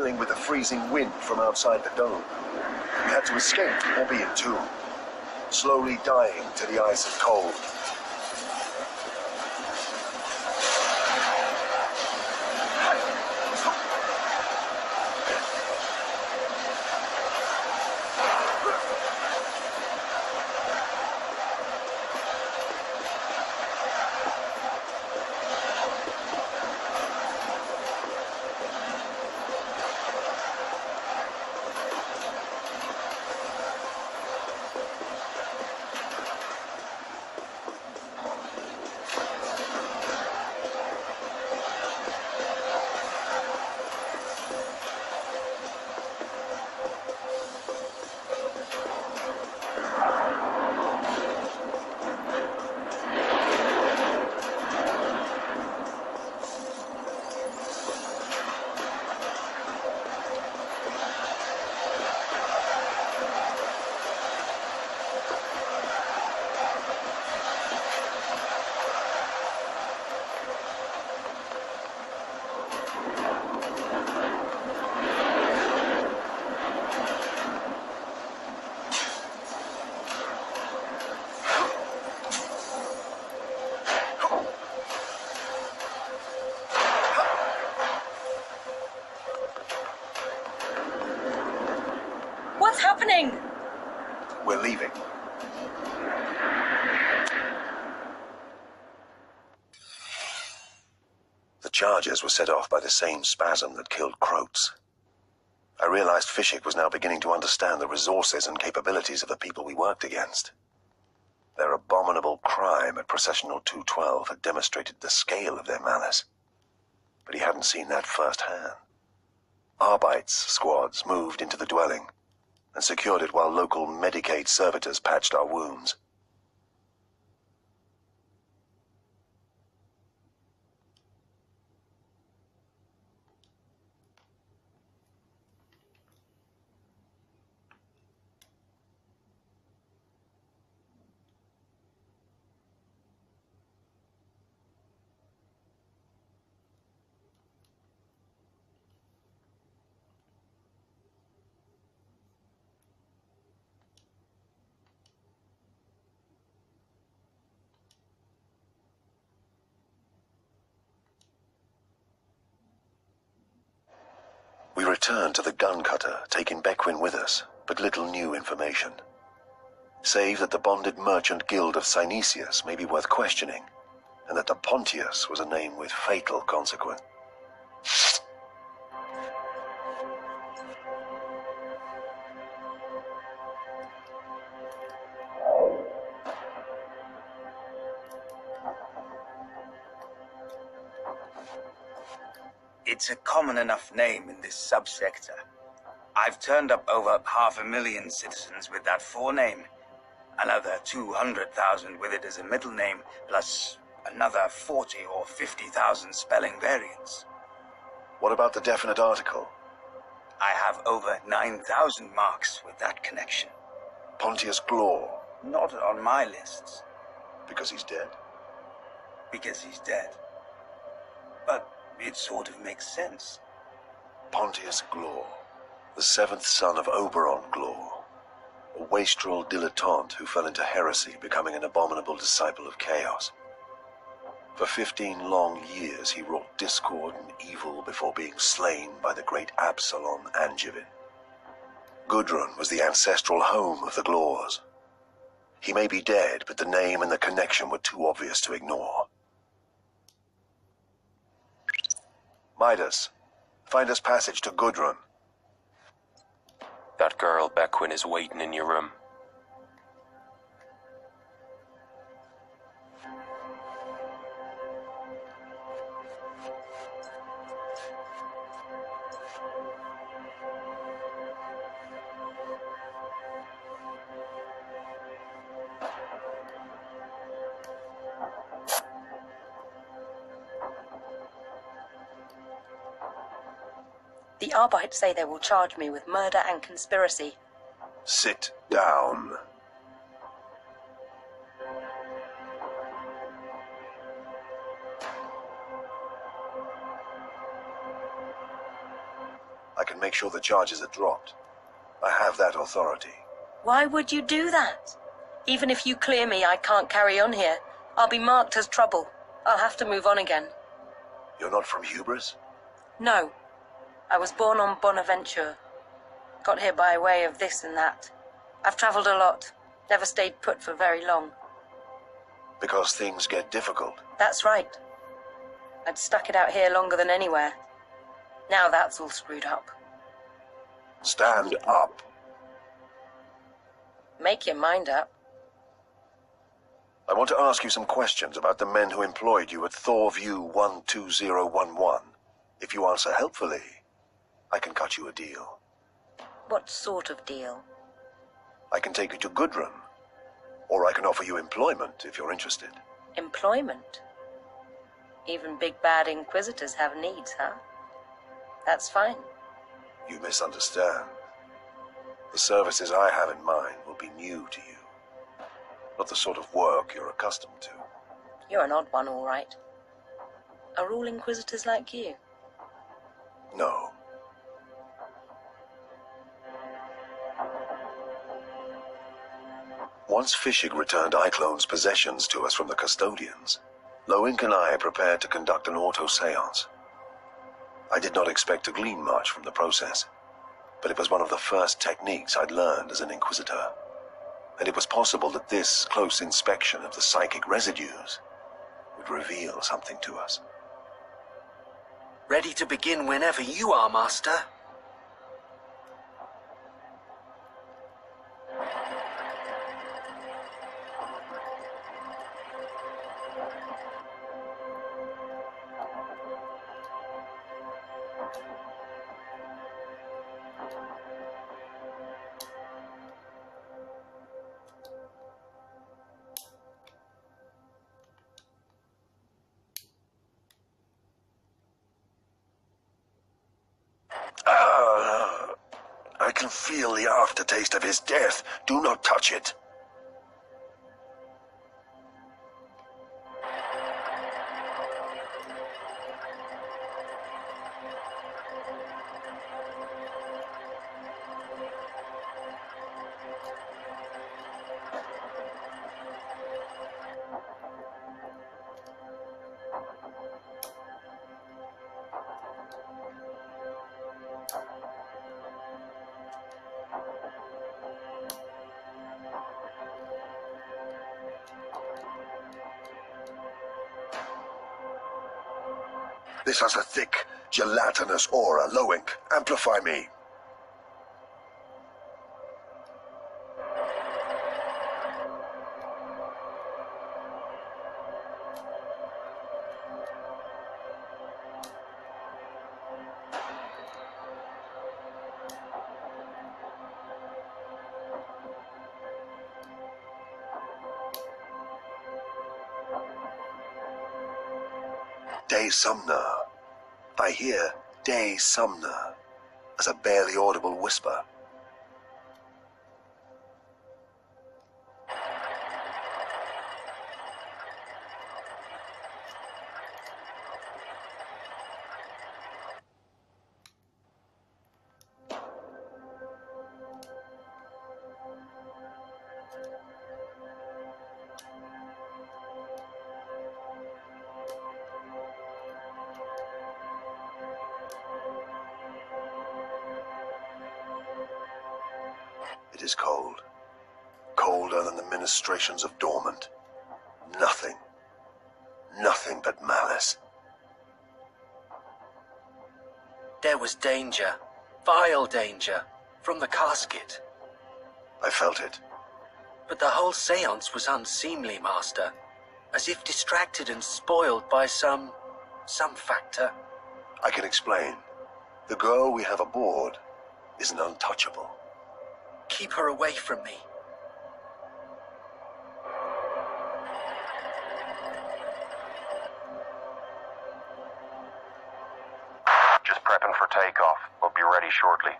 dealing with the freezing wind from outside the dome. We had to escape or be entombed, slowly dying to the ice and cold. What's happening? We're leaving. The charges were set off by the same spasm that killed Croats. I realized Fishik was now beginning to understand the resources and capabilities of the people we worked against. Their abominable crime at Processional 212 had demonstrated the scale of their malice. But he hadn't seen that firsthand. Arbeits squads moved into the dwelling and secured it while local Medicaid servitors patched our wounds. We returned to the gun cutter, taking Bequin with us, but little new information. Save that the bonded merchant guild of Synesius may be worth questioning, and that the Pontius was a name with fatal consequence. It's a common enough name in this subsector. I've turned up over 500,000 citizens with that forename, another 200,000 with it as a middle name, plus another 40 or 50,000 spelling variants. What about the definite article? I have over 9,000 marks with that connection. Pontius Glor. Not on my lists. Because he's dead? Because he's dead. But it sort of makes sense. Pontius Glor, the seventh son of Oberon Glor, a wastrel dilettante who fell into heresy, becoming an abominable disciple of chaos. For 15 long years he wrought discord and evil before being slain by the great Absalom Angevin. Gudrun was the ancestral home of the Glors. He may be dead, but the name and the connection were too obvious to ignore. Midas, find us passage to Gudrun. That girl, Bequin, is waiting in your room. The Arbeits say they will charge me with murder and conspiracy. Sit down. I can make sure the charges are dropped. I have that authority. Why would you do that? Even if you clear me, I can't carry on here. I'll be marked as trouble. I'll have to move on again. You're not from Hubris? No. I was born on Bonaventure. Got here by way of this and that. I've travelled a lot. Never stayed put for very long. Because things get difficult. That's right. I'd stuck it out here longer than anywhere. Now that's all screwed up. Stand up. Make your mind up. I want to ask you some questions about the men who employed you at Thaw View 12011. If you answer helpfully, I can cut you a deal. What sort of deal? I can take you to Gudrun, or I can offer you employment if you're interested. Employment? Even big bad inquisitors have needs, huh? That's fine. You misunderstand. The services I have in mind will be new to you. Not the sort of work you're accustomed to. You're an odd one, all right. Are all inquisitors like you? No. Once Fishig returned iClone's possessions to us from the custodians, Loink and I prepared to conduct an auto-seance. I did not expect to glean much from the process, but it was one of the first techniques I'd learned as an Inquisitor, and it was possible that this close inspection of the psychic residues would reveal something to us. Ready to begin whenever you are, Master. I can feel the aftertaste of his death. Do not touch it. This has a thick, gelatinous aura. Loink, amplify me. De Sumner. I hear De Sumner as a barely audible whisper. It is cold. Colder than the ministrations of Dormant. Nothing. Nothing but malice. There was danger, vile danger, from the casket. I felt it. But the whole seance was unseemly, Master. As if distracted and spoiled by some factor. I can explain. The girl we have aboard is an untouchable. Keep her away from me. Just prepping for takeoff. We'll be ready shortly.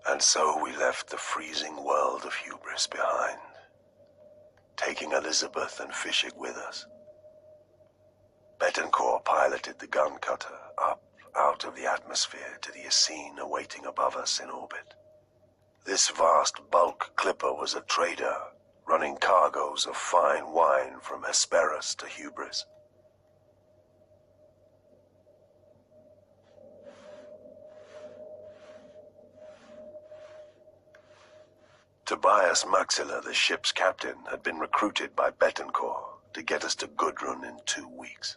And so we left the freezing world of hubris behind, taking Elizabeth and Fishig with us. Betancourt piloted the gun cutter up out of the atmosphere to the Essene awaiting above us in orbit. This vast bulk clipper was a trader, running cargoes of fine wine from Hesperus to Hubris. Tobias Maxilla, the ship's captain, had been recruited by Betancourt to get us to Gudrun in 2 weeks.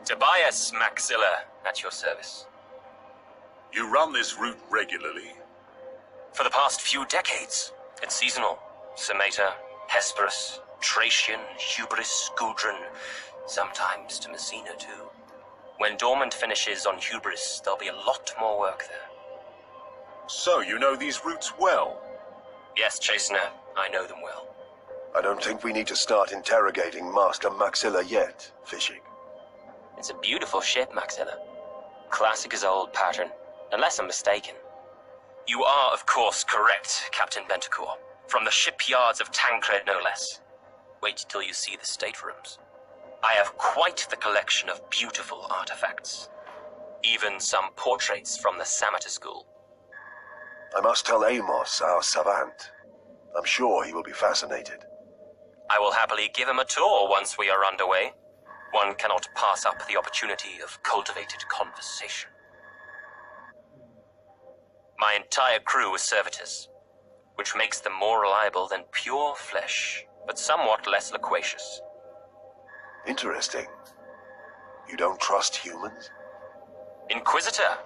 Tobias Maxilla, at your service. You run this route regularly? For the past few decades, it's seasonal. Sameta, Hesperus, Tracian, Hubris, Gudrun, sometimes to Messina too. When Dormant finishes on Hubris, there'll be a lot more work there. So you know these routes well? Yes, Chastener, I know them well. I don't think we need to start interrogating Master Maxilla yet, Fishig. It's a beautiful ship, Maxilla. Classic as old pattern, unless I'm mistaken. You are, of course, correct, Captain Betancourt. From the shipyards of Tancred, no less. Wait till you see the staterooms. I have quite the collection of beautiful artifacts. Even some portraits from the Samata school. I must tell Amos, our savant. I'm sure he will be fascinated. I will happily give him a tour once we are underway. One cannot pass up the opportunity of cultivated conversation. My entire crew is servitors, which makes them more reliable than pure flesh, but somewhat less loquacious. Interesting. You don't trust humans? Inquisitor!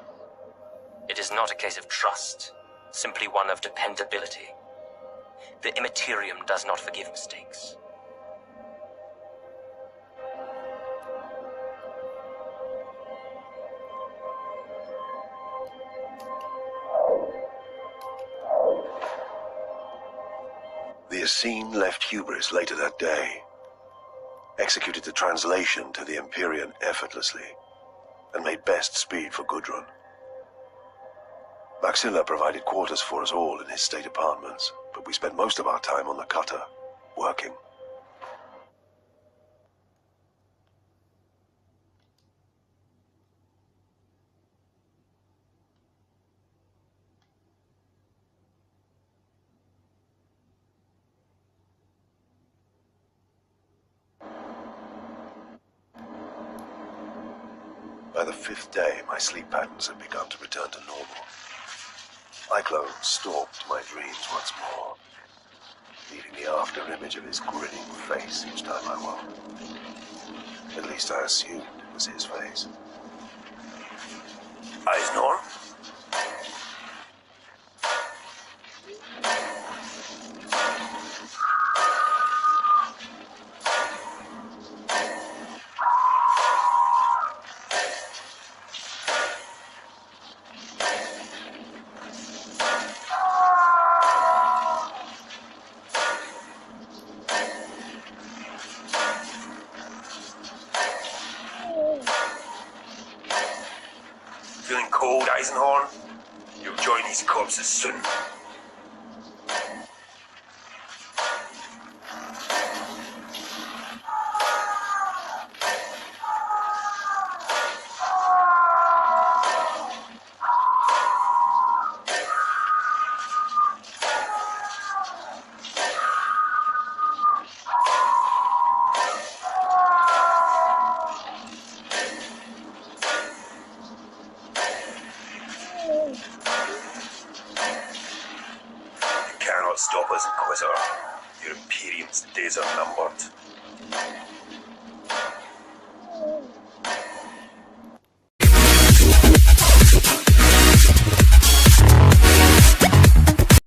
It is not a case of trust, simply one of dependability. The Immaterium does not forgive mistakes. The Essene left Hubris later that day, executed the translation to the Empyrean effortlessly, and made best speed for Gudrun. Maxilla provided quarters for us all in his state apartments, but we spent most of our time on the cutter, working. By the 5th day, my sleep patterns had begun to return to normal. Cyclone stalked my dreams once more, leaving the after-image of his grinning face each time I woke. At least I assumed it was his face. EISENHORN? consequences soon. Stop us, Inquisitor. Your Imperium's days are numbered.